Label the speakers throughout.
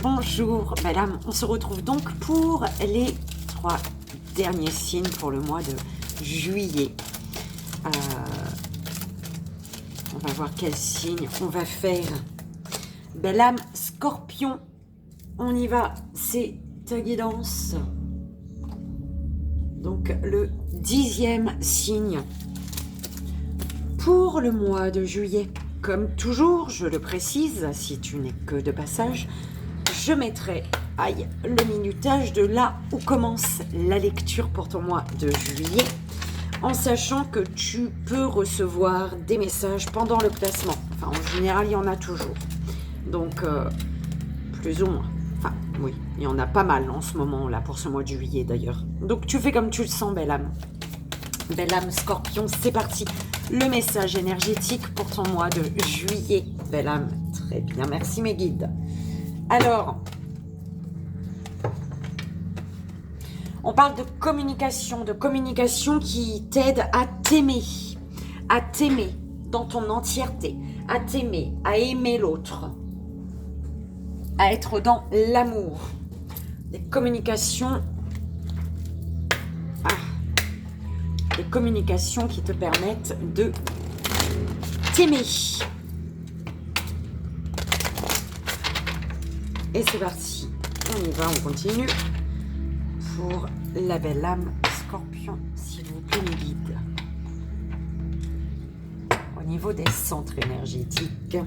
Speaker 1: bonjour, madame. On se retrouve donc pour les 3 derniers signes pour le mois de juillet. On va voir quel signe on va faire. Belle âme, Scorpion, on y va, c'est ta guidance. Donc le 10e signe pour le mois de juillet. Comme toujours, je le précise, si tu n'es que de passage, je mettrai le minutage de là où commence la lecture pour ton mois de juillet, en sachant que tu peux recevoir des messages pendant le placement. Enfin, en général, il y en a toujours. Donc, plus ou moins. Enfin, oui, il y en a pas mal en ce moment-là, pour ce mois de juillet d'ailleurs. Donc, tu fais comme tu le sens, belle âme. Belle âme Scorpion, c'est parti. Le message énergétique pour ton mois de juillet. Belle âme, très bien, merci mes guides. Alors, on parle de communication qui t'aide à t'aimer dans ton entièreté, à t'aimer, à aimer l'autre, à être dans l'amour. Des communications qui te permettent de t'aimer. Et c'est parti, on y va, on continue pour la belle âme Scorpion, s'il vous plaît mes guides. Au niveau des centres énergétiques,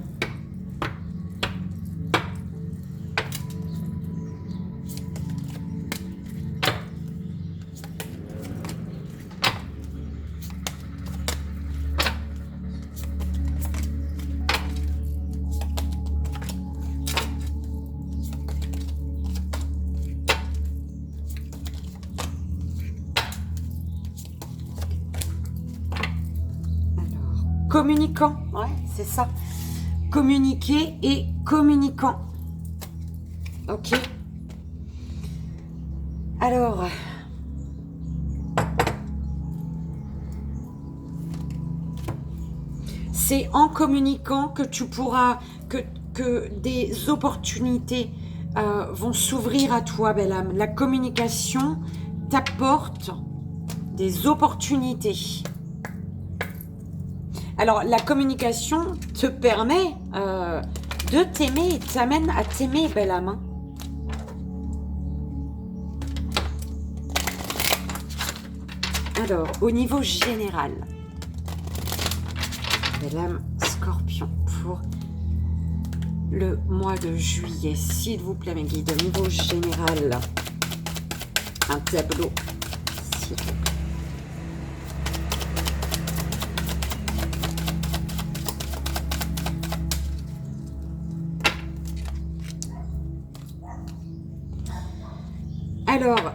Speaker 1: communicant, ouais, c'est ça. Communiquer et communicant. Ok. Alors, c'est en communiquant que tu pourras, que des opportunités vont s'ouvrir à toi, belle âme. La communication t'apporte des opportunités. Alors, la communication te permet de t'aimer et t'amène à t'aimer, belle âme. Alors, au niveau général, belle âme Scorpion, pour le mois de juillet, s'il vous plaît, mes guides, au niveau général, un tableau, s'il vous plaît. Alors,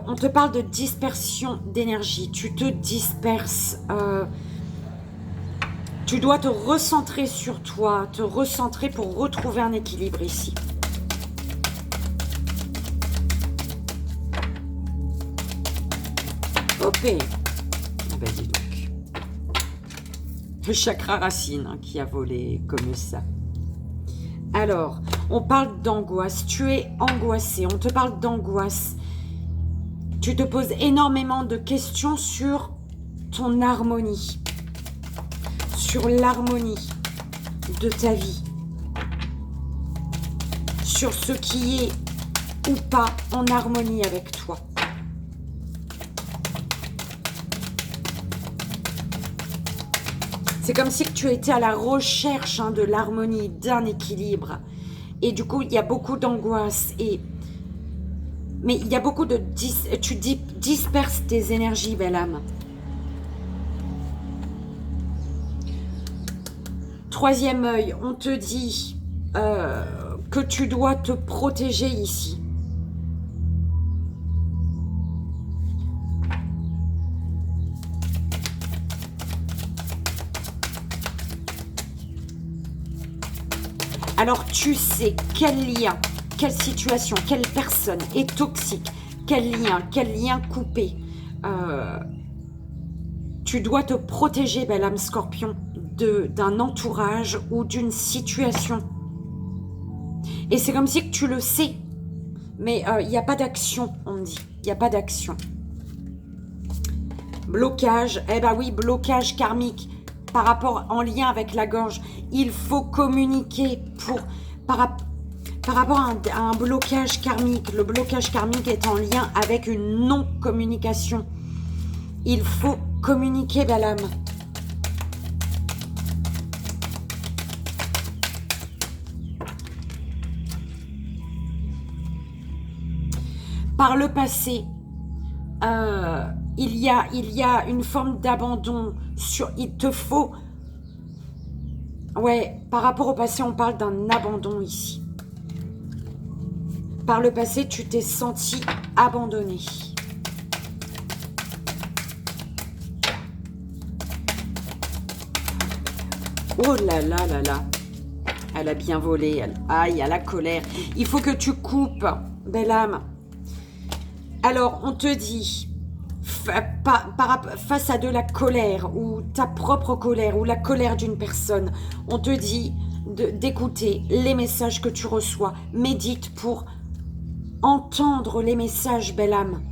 Speaker 1: on te parle de dispersion d'énergie. Tu te disperses. Tu dois te recentrer sur toi, te recentrer pour retrouver un équilibre ici. Ok. Ah ben dis donc. Le chakra racine qui a volé comme ça. Alors, on parle d'angoisse. Tu es angoissé. On te parle d'angoisse. Tu te poses énormément de questions sur ton harmonie. Sur l'harmonie de ta vie. Sur ce qui est ou pas en harmonie avec toi. C'est comme si tu étais à la recherche de l'harmonie, d'un équilibre. Et du coup, il y a beaucoup d'angoisse. Mais il y a beaucoup de... Tu disperses tes énergies, belle âme. Troisième œil, on te dit que tu dois te protéger ici. Alors, tu sais quel lien, quelle situation, quelle personne est toxique, quel lien coupé. Tu dois te protéger, belle âme Scorpion, d'un entourage ou d'une situation Et c'est comme si que tu le sais. Mais il n'y a pas d'action, on me dit. Il n'y a pas d'action. Blocage. Eh ben oui, blocage karmique. Par rapport, en lien avec la gorge. Il faut communiquer par rapport à un blocage karmique. Le blocage karmique est en lien avec une non-communication. Il faut communiquer, belle âme. Par le passé, il y a une forme d'abandon. Il te faut... Ouais, par rapport au passé, on parle d'un abandon ici. Par le passé, tu t'es senti abandonné. Oh là là là là. Elle a bien volé. Aïe, à la colère. Il faut que tu coupes, belle âme. Alors, on te dit, face à de la colère, ou ta propre colère, ou la colère d'une personne, on te dit d'écouter les messages que tu reçois. Médite pour entendre les messages, belle âme.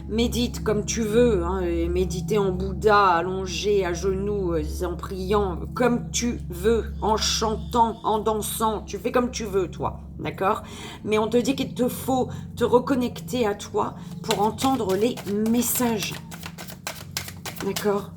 Speaker 1: Médite comme tu veux, hein, méditer en Bouddha, allongé, à genoux, en priant, comme tu veux, en chantant, en dansant, tu fais comme tu veux, toi, d'accord? Mais on te dit qu'il te faut te reconnecter à toi pour entendre les messages, d'accord?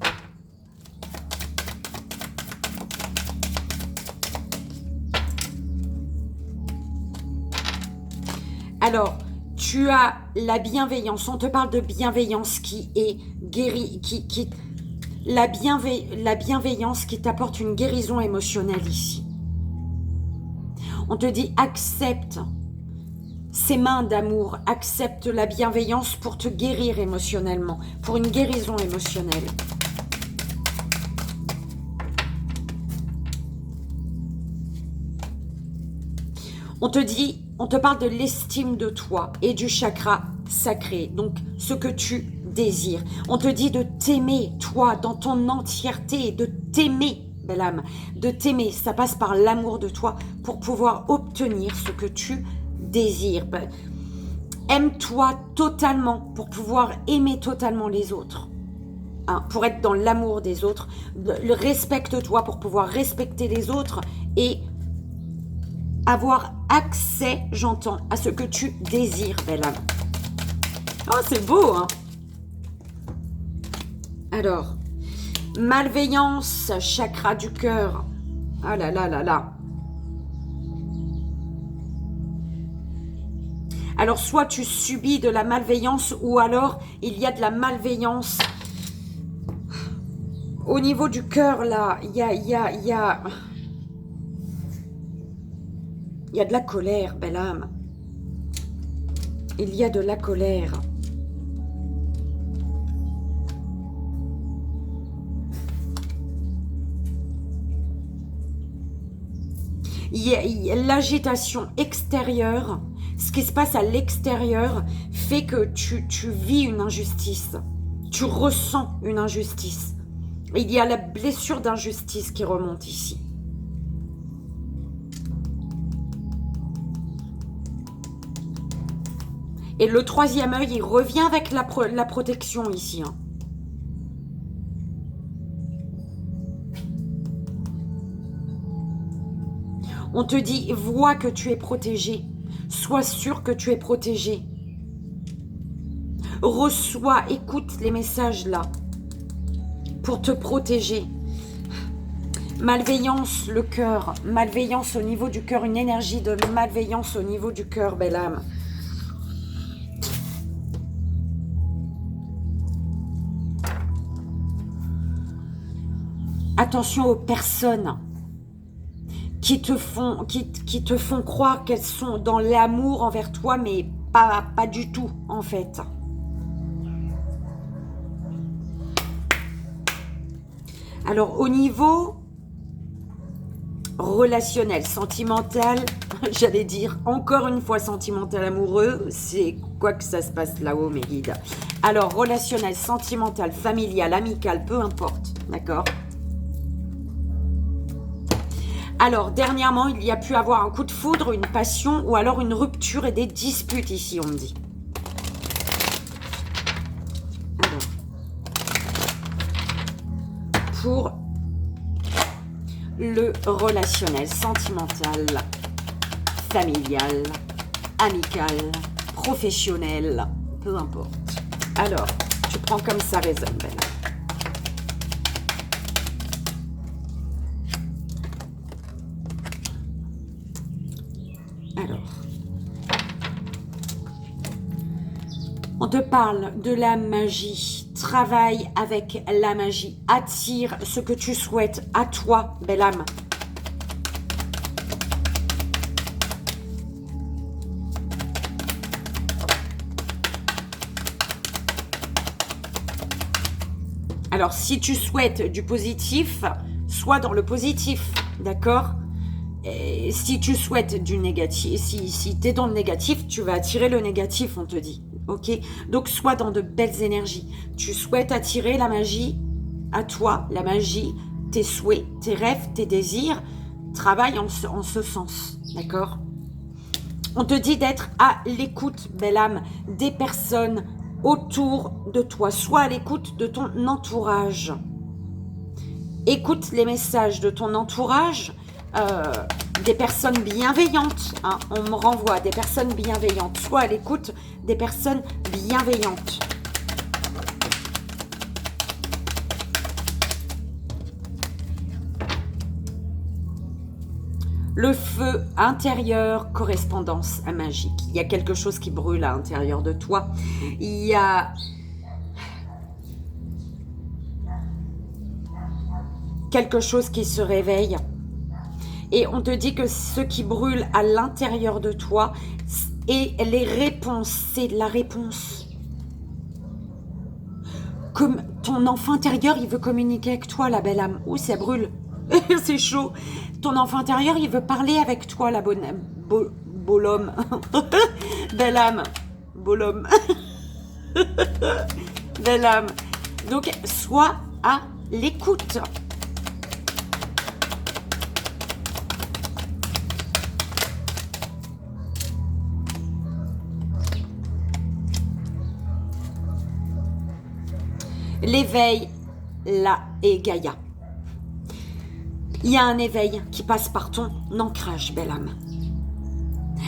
Speaker 1: Alors, tu as la bienveillance, on te parle de bienveillance qui est guérie, la bienveillance qui t'apporte une guérison émotionnelle ici. On te dit accepte ces mains d'amour, accepte la bienveillance pour te guérir émotionnellement, pour une guérison émotionnelle. On te dit, on te parle de l'estime de toi et du chakra sacré, donc ce que tu désires. On te dit de t'aimer, toi, dans ton entièreté, de t'aimer, belle âme, de t'aimer. Ça passe par l'amour de toi pour pouvoir obtenir ce que tu désires. Aime-toi totalement pour pouvoir aimer totalement les autres. Hein, pour être dans l'amour des autres. Respecte-toi pour pouvoir respecter les autres et avoir accès, j'entends, à ce que tu désires, belle âme. Oh, c'est beau, hein? Alors, malveillance, chakra du cœur. Ah là là là là. Alors, soit tu subis de la malveillance, ou alors il y a de la malveillance au niveau du cœur, là. Il y a de la colère, belle âme. Il y a de la colère. Il y a l'agitation extérieure. Ce qui se passe à l'extérieur fait que tu vis une injustice. Tu ressens une injustice. Il y a la blessure d'injustice qui remonte ici. Et le troisième œil, il revient avec la protection ici. Hein. On te dit, vois que tu es protégé. Sois sûr que tu es protégé. Reçois, écoute les messages là. Pour te protéger. Malveillance, le cœur. Malveillance au niveau du cœur. Une énergie de malveillance au niveau du cœur, belle âme. Attention aux personnes qui te font croire qu'elles sont dans l'amour envers toi, mais pas du tout, en fait. Alors, au niveau relationnel, sentimental, j'allais dire encore une fois sentimental, amoureux, c'est quoi que ça se passe là-haut, mes guides. Alors, relationnel, sentimental, familial, amical, peu importe, d'accord ? Alors, dernièrement, il y a pu avoir un coup de foudre, une passion ou alors une rupture et des disputes ici, on me dit. Alors, pour le relationnel, sentimental, familial, amical, professionnel, peu importe. Alors, tu prends comme ça résonne, Belle. Alors, on te parle de la magie. Travaille avec la magie. Attire ce que tu souhaites à toi, belle âme. Alors, si tu souhaites du positif, sois dans le positif, d'accord? Et si tu souhaites du négatif, si tu es dans le négatif, tu vas attirer le négatif, on te dit. Ok? Donc, sois dans de belles énergies. Tu souhaites attirer la magie à toi, la magie, tes souhaits, tes rêves, tes désirs. Travaille en ce sens, d'accord? On te dit d'être à l'écoute, belle âme, des personnes autour de toi. Sois à l'écoute de ton entourage. Écoute les messages de ton entourage. Des personnes bienveillantes, hein, on me renvoie des personnes bienveillantes, soit à l'écoute des personnes bienveillantes. Le feu intérieur, correspondance magique. Il y a quelque chose qui brûle à l'intérieur de toi. Il y a quelque chose qui se réveille. Et on te dit que ce qui brûle à l'intérieur de toi et les réponses, c'est la réponse. Comme ton enfant intérieur, il veut communiquer avec toi, la belle âme. Ouh, ça brûle. C'est chaud. Ton enfant intérieur, il veut parler avec toi, la bonne bolhomme. Belle âme. Bolhomme. Belle âme. Donc, sois à l'écoute. L'éveil, là, est Gaïa. Il y a un éveil qui passe par ton ancrage, belle âme.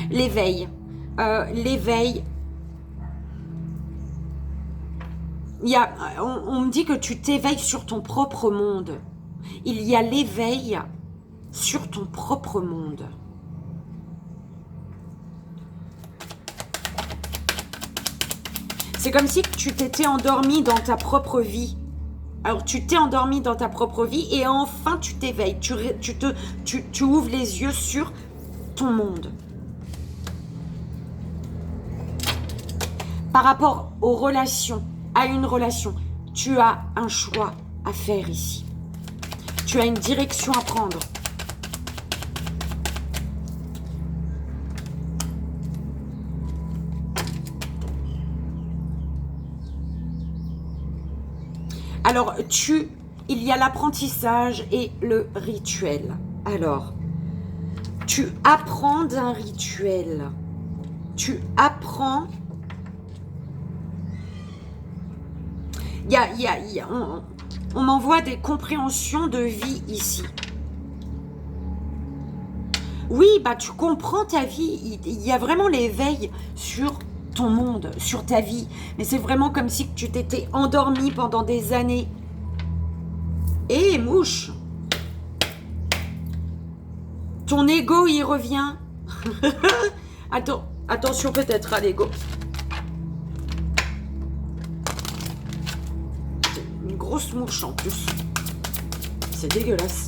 Speaker 1: L'éveil. L'éveil. On me dit que tu t'éveilles sur ton propre monde. Il y a l'éveil sur ton propre monde. C'est comme si tu t'étais endormi dans ta propre vie. Alors, tu t'es endormi dans ta propre vie et enfin, tu t'éveilles. Tu ouvres les yeux sur ton monde. Par rapport aux relations, à une relation, tu as un choix à faire ici. Tu as une direction à prendre. Alors, il y a l'apprentissage et le rituel. Alors, tu apprends d'un rituel. Tu apprends. On m'envoie des compréhensions de vie ici. Oui, bah tu comprends ta vie. Il y a vraiment l'éveil sur ton monde, sur ta vie. Mais c'est vraiment comme si tu t'étais endormi pendant des années. Mouche! Ton ego, il revient. Attention peut-être à l'ego. Une grosse mouche en plus. C'est dégueulasse.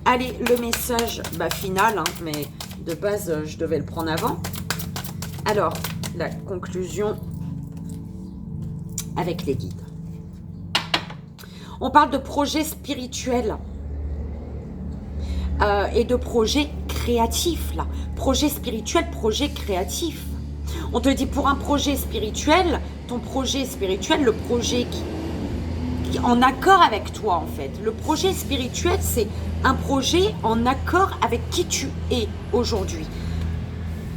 Speaker 1: Allez, le message final, hein, mais de base, je devais le prendre avant. Alors, la conclusion avec les guides. On parle de projets spirituels et de projets créatifs, là. Projet spirituel, projet créatif. On te dit pour un projet spirituel, ton projet spirituel, le projet qui en accord avec toi, en fait. Le projet spirituel, c'est un projet en accord avec qui tu es aujourd'hui.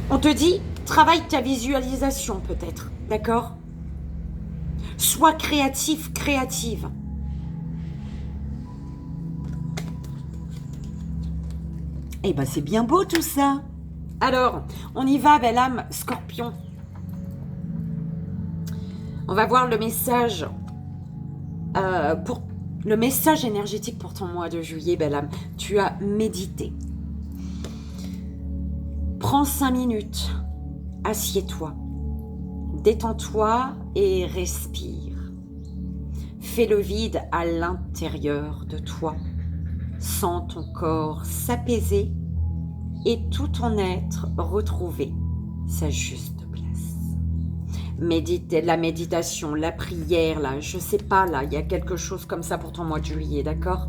Speaker 1: On te dit, travaille ta visualisation peut-être, d'accord? Sois créatif, créative. Eh ben c'est bien beau tout ça. Alors, on y va, belle âme, Scorpion. On va voir le message le message énergétique pour ton mois de juillet, belle âme. Tu as médité. Prends 5 minutes. Assieds-toi. Détends-toi et respire. Fais le vide à l'intérieur de toi. Sens ton corps s'apaiser et tout ton être retrouver sa juste place. La méditation, la prière, là, je sais pas, là, il y a quelque chose comme ça pour ton mois de juillet, d'accord?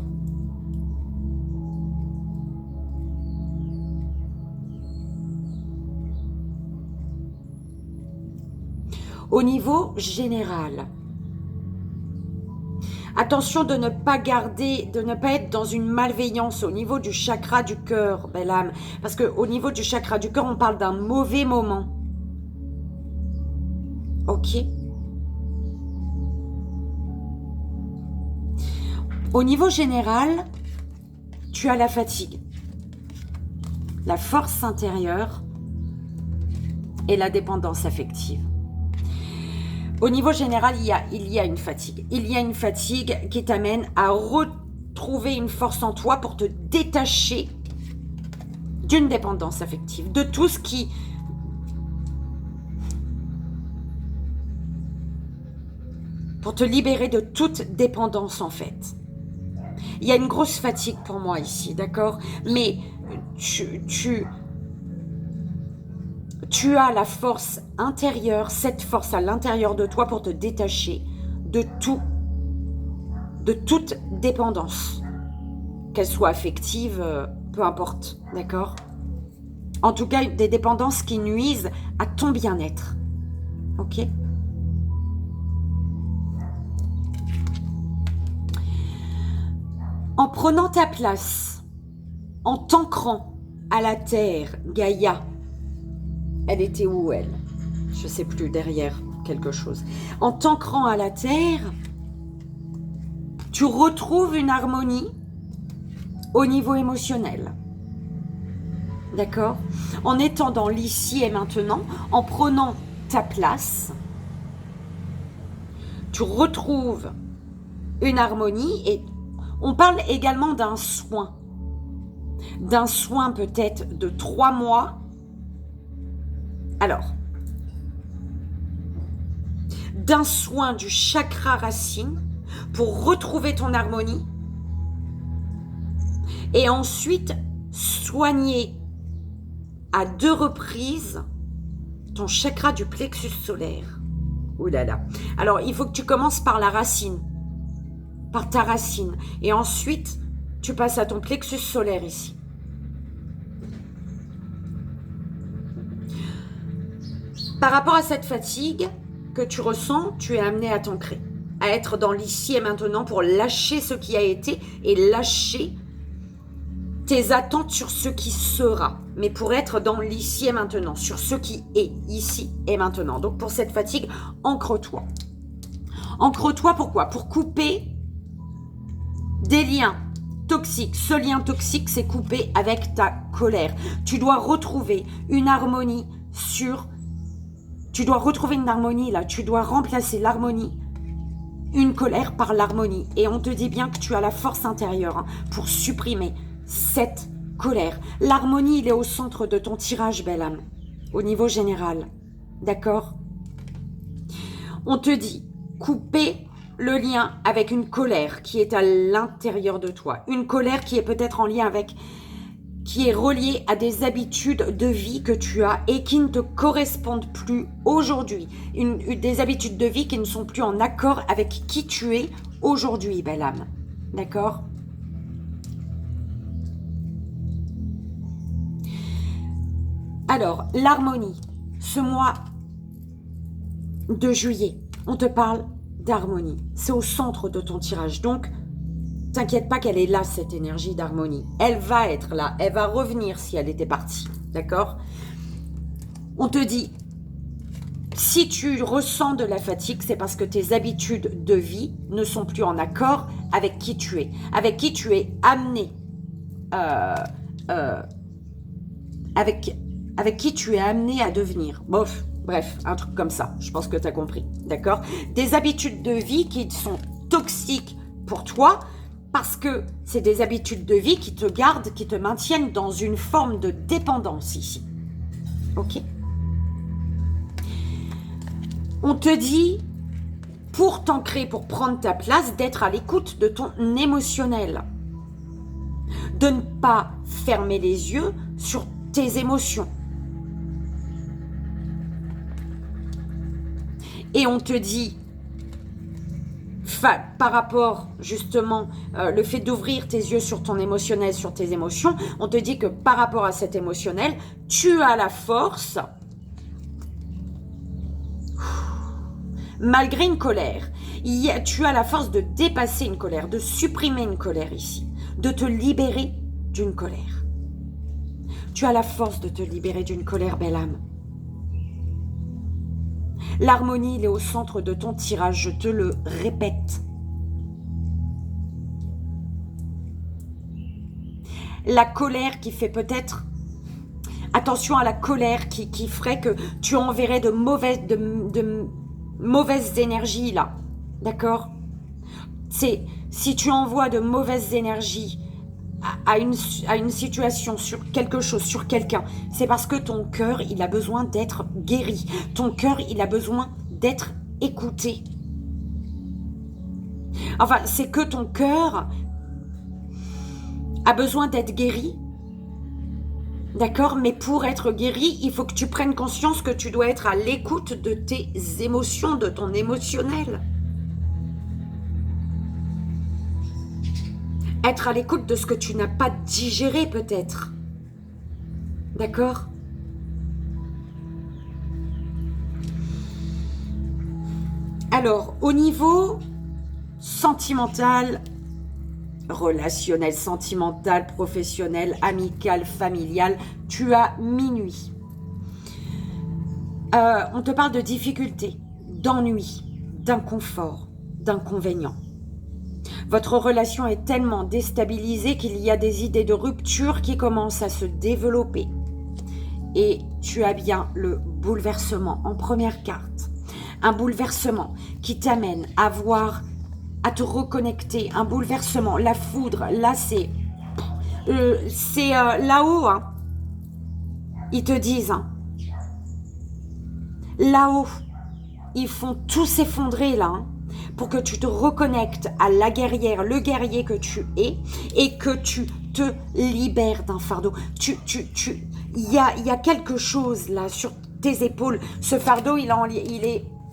Speaker 1: Au niveau général, attention de ne pas être dans une malveillance au niveau du chakra du cœur, belle âme. Parce qu'au niveau du chakra du cœur, on parle d'un mauvais moment. Ok. Au niveau général, tu as la fatigue, la force intérieure et la dépendance affective. Au niveau général, il y a une fatigue. Il y a une fatigue qui t'amène à retrouver une force en toi pour te détacher d'une dépendance affective, de tout ce qui... pour te libérer de toute dépendance en fait. Il y a une grosse fatigue pour moi ici, d'accord? Mais tu as la force intérieure, cette force à l'intérieur de toi pour te détacher de tout, de toute dépendance, qu'elle soit affective, peu importe, d'accord? En tout cas, des dépendances qui nuisent à ton bien-être, ok? En prenant ta place, en t'ancrant à la terre, Gaïa, elle était où elle? Je sais plus, derrière quelque chose. En t'ancrant à la terre, tu retrouves une harmonie au niveau émotionnel. D'accord? En étant dans l'ici et maintenant, en prenant ta place, tu retrouves une harmonie et on parle également d'un soin. D'un soin peut-être de 3 mois. Alors, d'un soin du chakra racine pour retrouver ton harmonie et ensuite soigner à 2 reprises ton chakra du plexus solaire. Ouh là là. Alors, il faut que tu commences par la racine, par ta racine, et ensuite tu passes à ton plexus solaire ici. Par rapport à cette fatigue que tu ressens, tu es amené à t'ancrer, à être dans l'ici et maintenant pour lâcher ce qui a été et lâcher tes attentes sur ce qui sera, mais pour être dans l'ici et maintenant, sur ce qui est ici et maintenant. Donc pour cette fatigue, ancre-toi. Ancre-toi pourquoi? Pour couper des liens toxiques. Ce lien toxique, c'est coupé avec ta colère. Tu dois retrouver une harmonie Tu dois retrouver une harmonie là. Tu dois remplacer l'harmonie, une colère par l'harmonie. Et on te dit bien que tu as la force intérieure pour supprimer cette colère. L'harmonie, il est au centre de ton tirage, belle âme. Au niveau général. D'accord? On te dit, couper le lien avec une colère qui est à l'intérieur de toi. Une colère qui est peut-être en lien avec, qui est reliée à des habitudes de vie que tu as et qui ne te correspondent plus aujourd'hui. Des habitudes de vie qui ne sont plus en accord avec qui tu es aujourd'hui, belle âme. D'accord? Alors, l'harmonie. Ce mois de juillet, on te parle d'harmonie. C'est au centre de ton tirage. Donc, t'inquiète pas qu'elle est là, cette énergie d'harmonie. Elle va être là, elle va revenir si elle était partie, d'accord? On te dit, si tu ressens de la fatigue, c'est parce que tes habitudes de vie ne sont plus en accord avec qui tu es amené, avec qui tu es amené à devenir. Bref, un truc comme ça, je pense que tu as compris, d'accord? Des habitudes de vie qui sont toxiques pour toi, parce que c'est des habitudes de vie qui te gardent, qui te maintiennent dans une forme de dépendance ici. Ok? On te dit, pour t'ancrer, pour prendre ta place, d'être à l'écoute de ton émotionnel. De ne pas fermer les yeux sur tes émotions. Et on te dit, par rapport justement, le fait d'ouvrir tes yeux sur ton émotionnel, sur tes émotions, on te dit que par rapport à cet émotionnel, tu as la force, malgré une colère, tu as la force de dépasser une colère, de supprimer une colère ici, de te libérer d'une colère. Tu as la force de te libérer d'une colère, belle âme. L'harmonie, elle est au centre de ton tirage, je te le répète. La colère qui fait peut-être... Attention à la colère qui ferait que tu enverrais de mauvaises énergies là. D'accord? Si tu envoies de mauvaises énergies à une situation, sur quelque chose, sur quelqu'un, c'est parce que ton cœur, il a besoin d'être guéri. Ton cœur, il a besoin d'être écouté. Enfin, c'est que ton cœur a besoin d'être guéri. D'accord? Mais pour être guéri, il faut que tu prennes conscience que tu dois être à l'écoute de tes émotions, de ton émotionnel. Être à l'écoute de ce que tu n'as pas digéré peut-être. D'accord? Alors, au niveau sentimental, relationnel, sentimental, professionnel, amical, familial, tu as minuit. On te parle de difficultés, d'ennuis, d'inconfort, d'inconvénients. Votre relation est tellement déstabilisée qu'il y a des idées de rupture qui commencent à se développer. Et tu as bien le bouleversement en première carte. Un bouleversement qui t'amène à te reconnecter. Un bouleversement, la foudre, là c'est là-haut. Hein. Ils te disent, hein, là-haut, ils font tout s'effondrer là. Hein, pour que tu te reconnectes à la guerrière, le guerrier que tu es et que tu te libères d'un fardeau. Il y a quelque chose là sur tes épaules. Ce fardeau,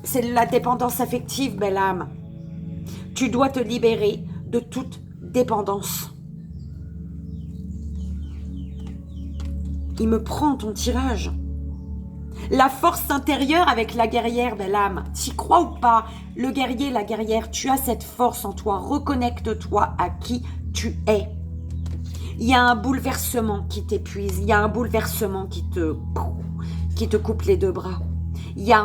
Speaker 1: c'est la dépendance affective, belle âme. Tu dois te libérer de toute dépendance. Il me prend ton tirage. La force intérieure avec la guerrière, belle âme. T'y crois ou pas? Le guerrier, la guerrière, tu as cette force en toi. Reconnecte-toi à qui tu es. Il y a un bouleversement qui t'épuise. Il y a un bouleversement qui te coupe les deux bras. Il y a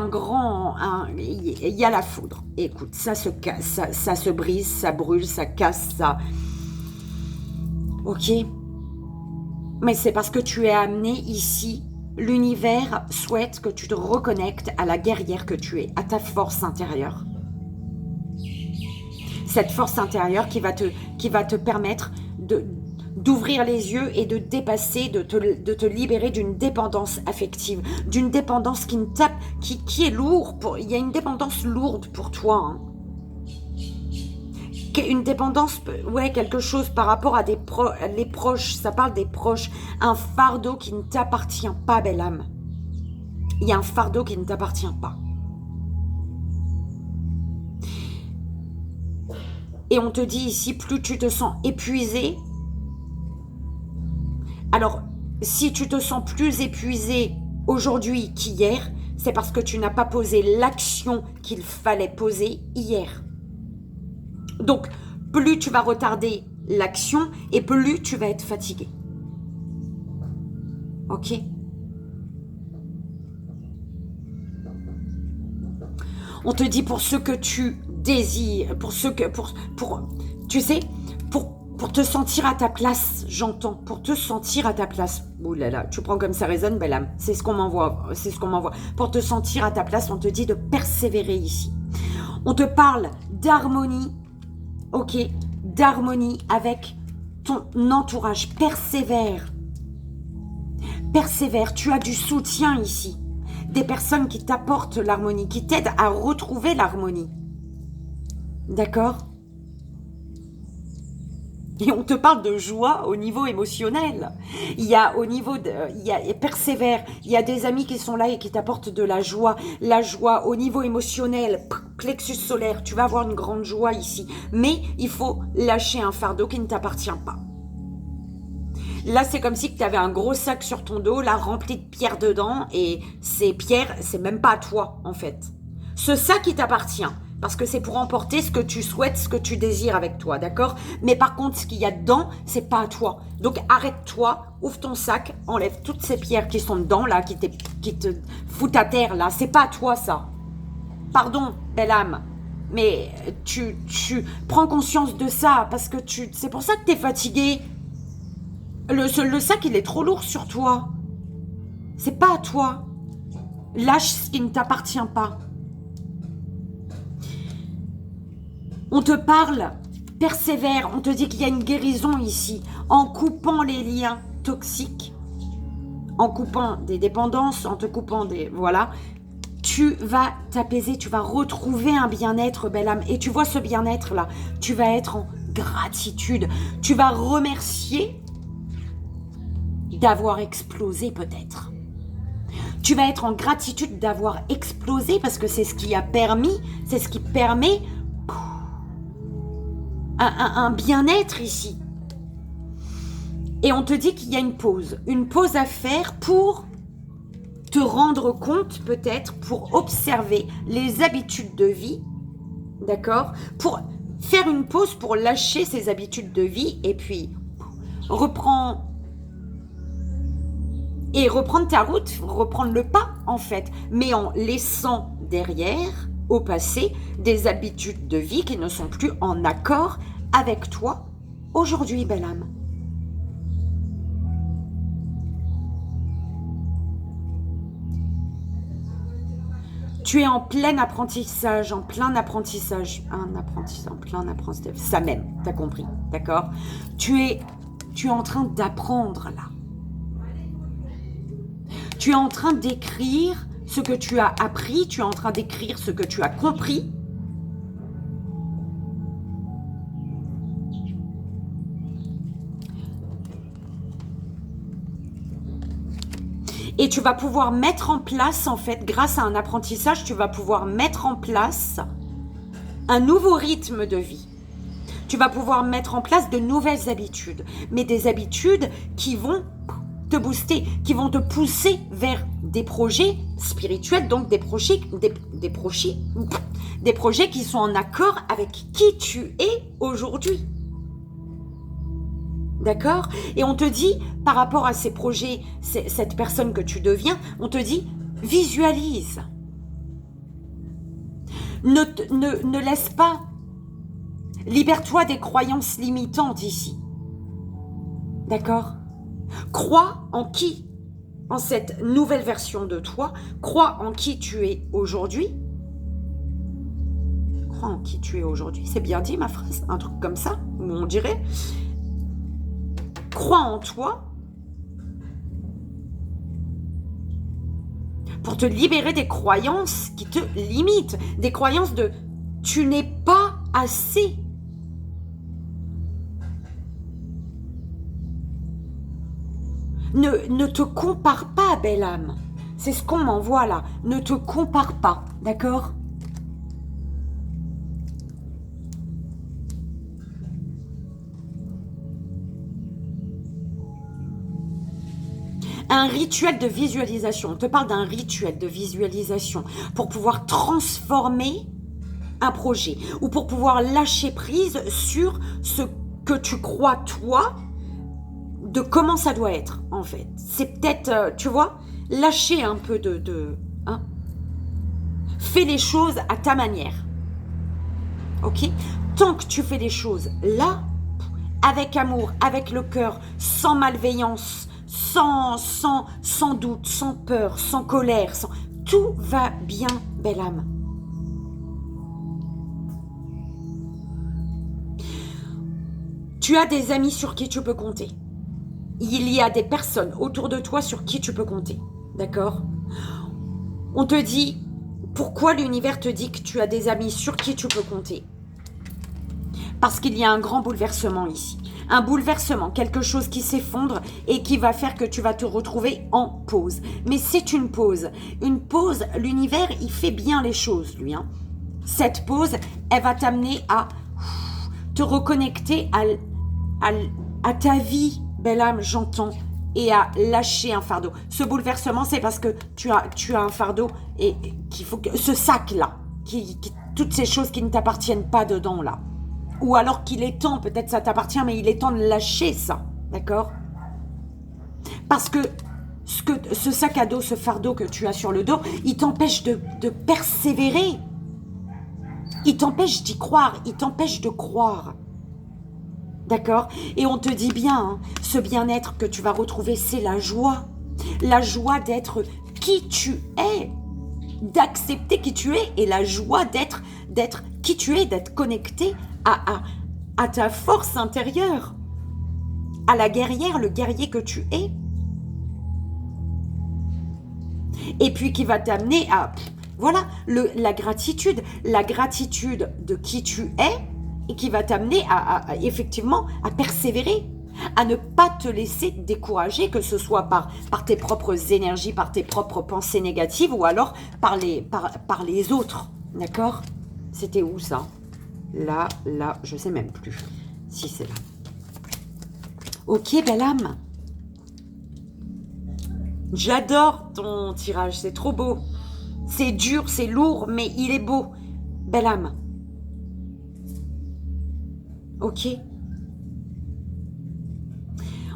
Speaker 1: il y a la foudre. Écoute, ça se casse, ça se brise, ça brûle, ça casse, ça... Ok? Mais c'est parce que tu es amené ici. L'univers souhaite que tu te reconnectes à la guerrière que tu es, à ta force intérieure. Cette force intérieure qui va te permettre d'ouvrir les yeux et de dépasser, de te libérer d'une dépendance affective, d'une dépendance qui est lourde. Il y a une dépendance lourde pour toi. Hein. Une dépendance, ouais, quelque chose par rapport à les proches, ça parle des proches, un fardeau qui ne t'appartient pas, belle âme. Il y a un fardeau qui ne t'appartient pas. Et on te dit ici, plus tu te sens épuisé, alors si tu te sens plus épuisé aujourd'hui qu'hier, c'est parce que tu n'as pas posé l'action qu'il fallait poser hier. Donc, plus tu vas retarder l'action et plus tu vas être fatigué. Ok? On te dit pour ce que tu désires, tu sais, pour te sentir à ta place, j'entends, pour te sentir à ta place. Ouh là là, tu prends comme ça résonne, belle âme. C'est ce qu'on m'envoie, c'est ce qu'on m'envoie. Pour te sentir à ta place, on te dit de persévérer ici. On te parle d'harmonie, ok, d'harmonie avec ton entourage. Persévère. Persévère, tu as du soutien ici. Des personnes qui t'apportent l'harmonie, qui t'aident à retrouver l'harmonie. D'accord? Et on te parle de joie au niveau émotionnel. Il y a persévère. Il y a des amis qui sont là et qui t'apportent de la joie. La joie au niveau émotionnel, plexus solaire, tu vas avoir une grande joie ici. Mais il faut lâcher un fardeau qui ne t'appartient pas. Là, c'est comme si tu avais un gros sac sur ton dos, là, rempli de pierres dedans. Et ces pierres, c'est même pas à toi, en fait. Ce sac, il t'appartient. Parce que c'est pour emporter ce que tu souhaites, ce que tu désires avec toi, d'accord? Mais par contre, ce qu'il y a dedans, c'est pas à toi. Donc arrête-toi, ouvre ton sac, enlève toutes ces pierres qui sont dedans, là, qui te foutent à terre, là. C'est pas à toi, ça. Pardon, belle âme. Mais tu prends conscience de ça, parce que c'est pour ça que t'es fatigué. Le sac, il est trop lourd sur toi. C'est pas à toi. Lâche ce qui ne t'appartient pas. On te parle, persévère, on te dit qu'il y a une guérison ici, en coupant les liens toxiques, en coupant des dépendances, en te coupant des... Voilà, tu vas t'apaiser, tu vas retrouver un bien-être, belle âme. Et tu vois ce bien-être-là, tu vas être en gratitude, tu vas remercier d'avoir explosé peut-être. Tu vas être en gratitude d'avoir explosé parce que c'est ce qui a permis, c'est ce qui permet... un bien-être ici. Et on te dit qu'il y a une pause à faire pour te rendre compte peut-être, pour observer les habitudes de vie, d'accord? Pour faire une pause, pour lâcher ces habitudes de vie et puis reprendre ta route, reprendre le pas en fait, mais en laissant derrière au passé des habitudes de vie qui ne sont plus en accord avec toi aujourd'hui, belle âme. Tu es en plein apprentissage, en plein apprentissage, ça même, t'as compris, d'accord? Tu es en train d'apprendre là. Tu es en train d'écrire ce que tu as appris, tu es en train d'écrire ce que tu as compris. Et tu vas pouvoir mettre en place, en fait, grâce à un apprentissage, tu vas pouvoir mettre en place un nouveau rythme de vie. Tu vas pouvoir mettre en place de nouvelles habitudes, mais des habitudes qui vont te booster, qui vont te pousser vers des projets spirituels, donc des projets qui sont en accord avec qui tu es aujourd'hui. D'accord? Et on te dit, par rapport à ces projets, cette personne que tu deviens, on te dit, visualise. Ne laisse pas. Libère-toi des croyances limitantes ici. D'accord? Crois en qui? En cette nouvelle version de toi. Crois en qui tu es aujourd'hui. Crois en qui tu es aujourd'hui. C'est bien dit ma phrase? Un truc comme ça, où on dirait. Crois en toi pour te libérer des croyances qui te limitent, des croyances de tu n'es pas assez. Ne te compare pas, belle âme. C'est ce qu'on m'envoie là. Ne te compare pas, d'accord ? Un rituel de visualisation. On te parle d'un rituel de visualisation pour pouvoir transformer un projet ou pour pouvoir lâcher prise sur ce que tu crois, toi, de comment ça doit être, en fait. C'est peut-être, tu vois, lâcher un peu hein. Fais les choses à ta manière. Ok? Tant que tu fais les choses là, avec amour, avec le cœur, sans malveillance, sans doute, sans peur, sans colère, tout va bien, belle âme. Tu as des amis sur qui tu peux compter. Il y a des personnes autour de toi sur qui tu peux compter. D'accord? On te dit, pourquoi l'univers te dit que tu as des amis sur qui tu peux compter? Parce qu'il y a un grand bouleversement ici. Un bouleversement, quelque chose qui s'effondre et qui va faire que tu vas te retrouver en pause. Mais c'est une pause. Une pause, l'univers, il fait bien les choses, lui. Hein. Cette pause, elle va t'amener à te reconnecter à ta vie, belle âme, j'entends, et à lâcher un fardeau. Ce bouleversement, c'est parce que tu as un fardeau et qu'il faut que ce sac-là, toutes ces choses qui ne t'appartiennent pas dedans, là. Ou alors qu'il est temps, peut-être ça t'appartient, mais il est temps de lâcher ça, d'accord? Parce que ce sac à dos, ce fardeau que tu as sur le dos, il t'empêche de persévérer. Il t'empêche d'y croire, il t'empêche de croire. D'accord? Et on te dit bien, hein, ce bien-être que tu vas retrouver, c'est la joie. La joie d'être qui tu es, d'accepter qui tu es, et la joie d'être qui tu es, d'être connecté à ta force intérieure, à la guerrière, le guerrier que tu es. Et puis qui va t'amener à, voilà, la gratitude de qui tu es, et qui va t'amener effectivement à persévérer, à ne pas te laisser décourager, que ce soit par tes propres énergies, par tes propres pensées négatives, ou alors par les autres, d'accord? C'était où ça? Là, je sais même plus si c'est là. Ok, belle âme. J'adore ton tirage, c'est trop beau. C'est dur, c'est lourd, mais il est beau. Belle âme. Ok.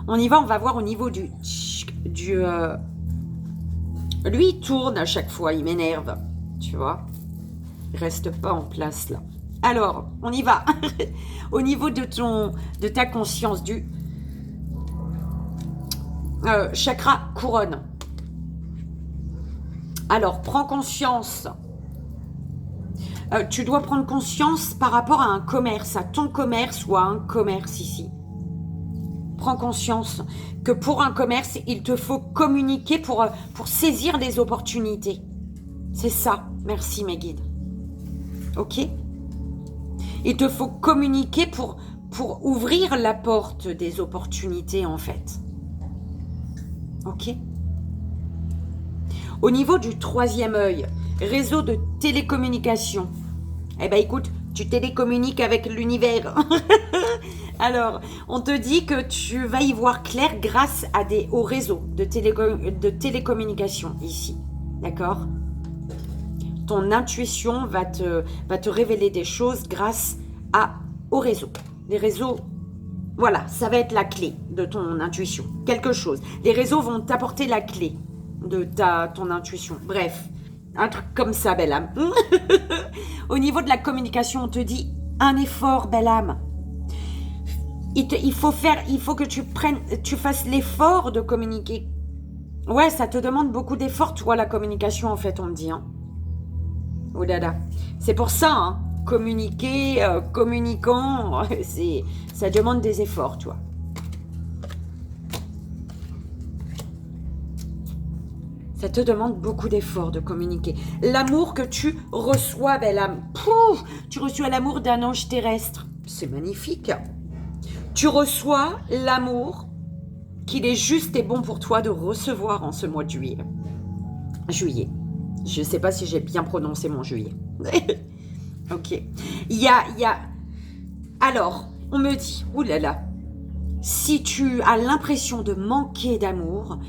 Speaker 1: On y va, on va voir au niveau du lui, il tourne à chaque fois, il m'énerve. Tu vois? Il reste pas en place, là. Alors, on y va. Au niveau de ta conscience, du chakra couronne. Alors, prends conscience. Tu dois prendre conscience par rapport à un commerce, à ton commerce ou à un commerce ici. Prends conscience que pour un commerce, il te faut communiquer pour saisir les opportunités. C'est ça. Merci mes guides. Ok? Il te faut communiquer pour ouvrir la porte des opportunités, en fait. Ok? Au niveau du troisième œil, réseau de télécommunication. Eh bien, écoute, tu télécommuniques avec l'univers. Alors, on te dit que tu vas y voir clair grâce au réseau de télécommunication ici. D'accord? Ton intuition va te révéler des choses grâce au réseau. Les réseaux, voilà, ça va être la clé de ton intuition. Quelque chose. Les réseaux vont t'apporter la clé de ton intuition. Bref, un truc comme ça, belle âme. Au niveau de la communication, on te dit un effort, belle âme. Il faut que tu fasses l'effort de communiquer. Ouais, ça te demande beaucoup d'efforts, toi, la communication, en fait, on me dit. Hein. Oh là là. C'est pour ça, hein, communiquer, communicant, ça demande des efforts, toi. Ça te demande beaucoup d'efforts de communiquer. L'amour que tu reçois, belle âme. Pouf, tu reçois l'amour d'un ange terrestre. C'est magnifique. Tu reçois l'amour qu'il est juste et bon pour toi de recevoir en ce mois de juillet. Juillet. Je ne sais pas si j'ai bien prononcé mon juillet. Ok. Il y a... Alors, on me dit, oulala, si tu as l'impression de manquer d'amour,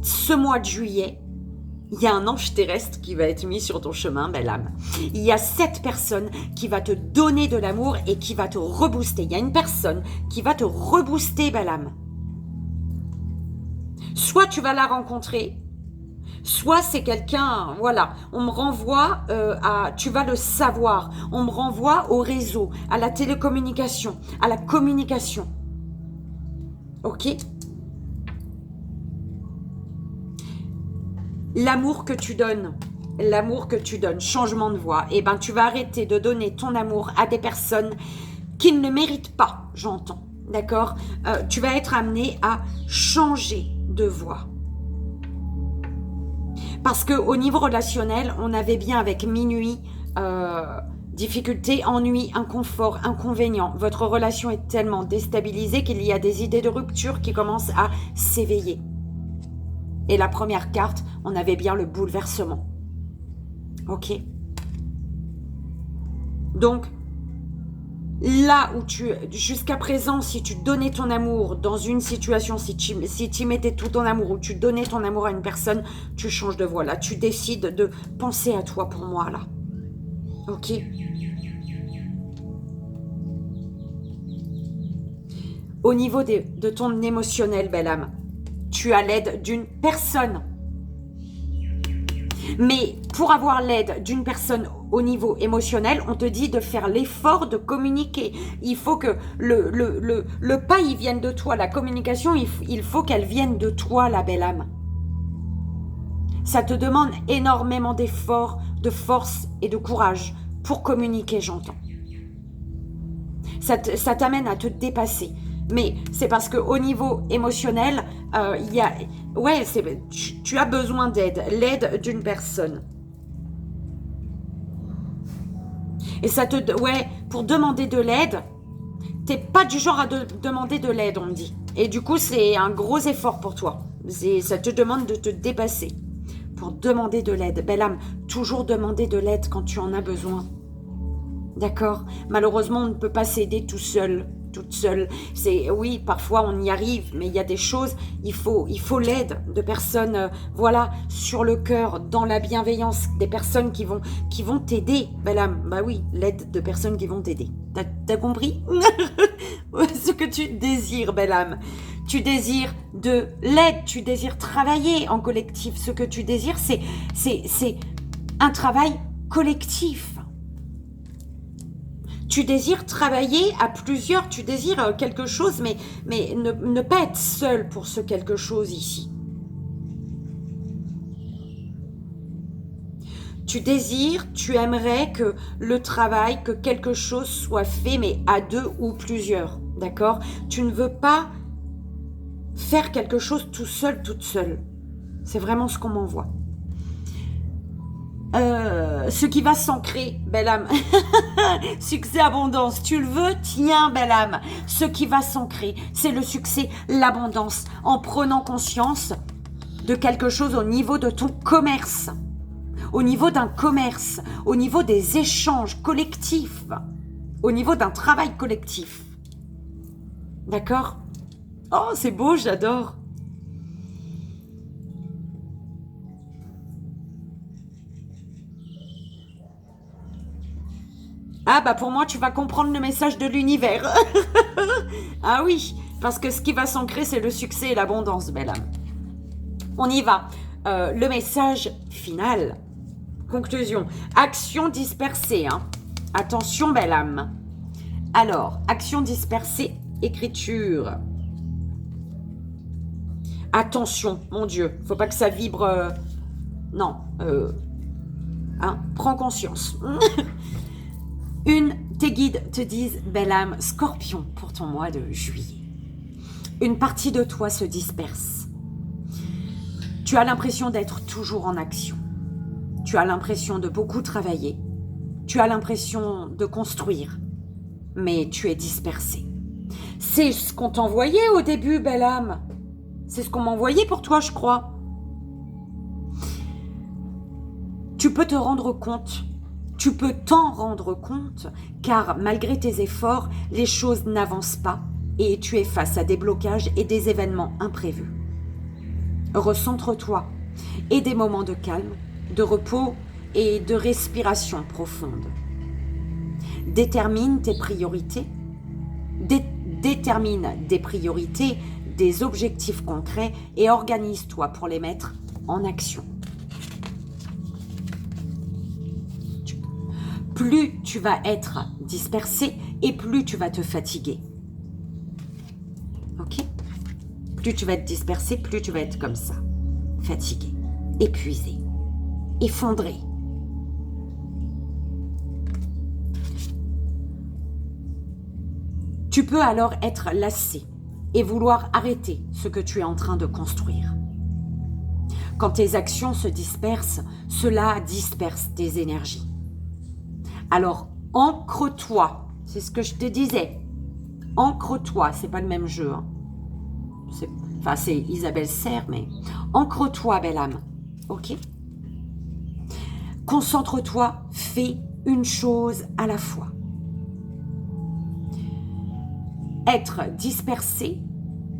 Speaker 1: ce mois de juillet, Il y a un ange terrestre qui va être mis sur ton chemin, belle âme. Il y a cette personne qui va te donner de l'amour et qui va te rebooster. Il y a une personne qui va te rebooster, belle âme. Soit tu vas la rencontrer, soit c'est quelqu'un, voilà, on me renvoie tu vas le savoir, on me renvoie au réseau, à la télécommunication, à la communication. Ok ? L'amour que tu donnes, changement de voix, eh ben tu vas arrêter de donner ton amour à des personnes qui ne le méritent pas, j'entends, d'accord ? Tu vas être amené à changer de voix. Parce qu'au niveau relationnel, on avait bien avec minuit, difficulté, ennui, inconfort, inconvénient. Votre relation est tellement déstabilisée qu'il y a des idées de rupture qui commencent à s'éveiller. Et la première carte, on avait bien le bouleversement. Ok. Donc, là où jusqu'à présent, si tu donnais ton amour dans une situation, si tu mettais tout ton amour ou tu donnais ton amour à une personne, tu changes de voie là. Tu décides de penser à toi pour moi là. Ok. Au niveau de ton émotionnel, belle âme, tu as l'aide d'une personne. Mais pour avoir l'aide d'une personne au niveau émotionnel, on te dit de faire l'effort de communiquer. Il faut que le pas, il vienne de toi. La communication, il faut qu'elle vienne de toi, la belle âme. Ça te demande énormément d'efforts, de force et de courage pour communiquer, j'entends. Ça t'amène à te dépasser. Mais c'est parce qu'au niveau émotionnel, tu as besoin d'aide, l'aide d'une personne. Et pour demander de l'aide, t'es pas du genre à demander de l'aide, on me dit. Et du coup, c'est un gros effort pour toi. Ça te demande de te dépasser pour demander de l'aide. Belle âme, toujours demander de l'aide quand tu en as besoin. D'accord ? Malheureusement, on ne peut pas s'aider tout seul. Toute seule. Oui, parfois on y arrive, mais il y a des choses, il faut l'aide de personnes, sur le cœur, dans la bienveillance, des personnes qui vont t'aider, belle âme. Bah oui, l'aide de personnes qui vont t'aider. T'as compris ce que tu désires, belle âme? Tu désires de l'aide, tu désires travailler en collectif. Ce que tu désires, c'est un travail collectif. Tu désires travailler à plusieurs, tu désires quelque chose, mais ne pas être seul pour ce quelque chose ici. Tu désires, tu aimerais que le travail, que quelque chose soit fait, mais à deux ou plusieurs, d'accord ? Tu ne veux pas faire quelque chose tout seul, toute seule. C'est vraiment ce qu'on m'envoie. Ce qui va s'ancrer, belle âme. Succès, abondance. Tu le veux? Tiens, belle âme. Ce qui va s'ancrer, c'est le succès, l'abondance. En prenant conscience de quelque chose au niveau de ton commerce. Au niveau d'un commerce. Au niveau des échanges collectifs. Au niveau d'un travail collectif. D'accord? Oh, c'est beau, j'adore. Ah bah pour moi, tu vas comprendre le message de l'univers. Ah oui, parce que ce qui va s'ancrer, c'est le succès et l'abondance, belle âme. On y va. Le message final. Conclusion. Action dispersée. Hein. Attention, belle âme. Alors, action dispersée, écriture. Attention, mon Dieu. Faut pas que ça vibre. Non. Prends conscience. Tes guides te disent, belle âme, Scorpion, pour ton mois de juillet. Une partie de toi se disperse. Tu as l'impression d'être toujours en action. Tu as l'impression de beaucoup travailler. Tu as l'impression de construire. Mais tu es dispersé. C'est ce qu'on t'envoyait au début, belle âme. C'est ce qu'on m'envoyait pour toi, je crois. Tu peux te rendre compte. Tu peux t'en rendre compte, car malgré tes efforts, les choses n'avancent pas et tu es face à des blocages et des événements imprévus. Recentre-toi et des moments de calme, de repos et de respiration profonde. Détermine tes priorités. Détermine des priorités, des objectifs concrets et organise-toi pour les mettre en action. Plus tu vas être dispersé et plus tu vas te fatiguer. Ok? Plus tu vas être dispersé, plus tu vas être comme ça. Fatigué, épuisé, effondré. Tu peux alors être lassé et vouloir arrêter ce que tu es en train de construire. Quand tes actions se dispersent, cela disperse tes énergies. Alors, ancre-toi. C'est ce que je te disais. Ancre-toi. C'est pas le même jeu. Hein. C'est Isabelle Serre, mais ancre-toi, belle âme. Ok? Concentre-toi. Fais une chose à la fois. Être dispersé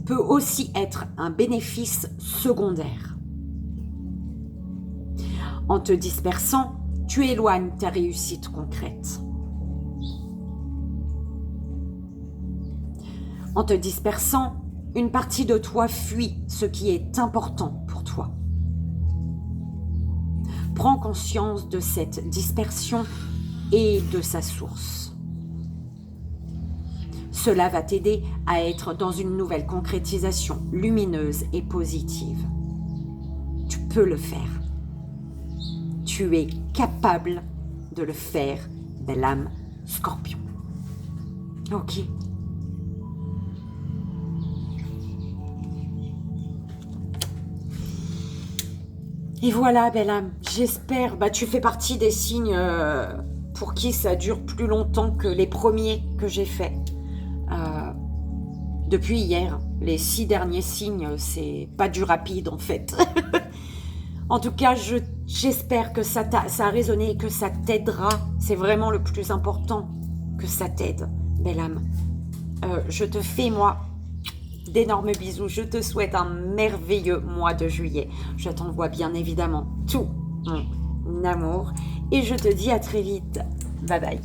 Speaker 1: peut aussi être un bénéfice secondaire. En te dispersant, tu éloignes ta réussite concrète. En te dispersant, une partie de toi fuit ce qui est important pour toi. Prends conscience de cette dispersion et de sa source. Cela va t'aider à être dans une nouvelle concrétisation lumineuse et positive. Tu peux le faire. Tu es capable de le faire, belle âme Scorpion. Ok. Et voilà, belle âme. J'espère. Tu fais partie des signes pour qui ça dure plus longtemps que les premiers que j'ai faits. Depuis hier, les 6 derniers signes, c'est pas du rapide en fait. En tout cas, j'espère que ça a résonné et que ça t'aidera. C'est vraiment le plus important, que ça t'aide, belle âme. Je te fais, moi, d'énormes bisous. Je te souhaite un merveilleux mois de juillet. Je t'envoie bien évidemment tout mon amour. Et je te dis à très vite. Bye bye.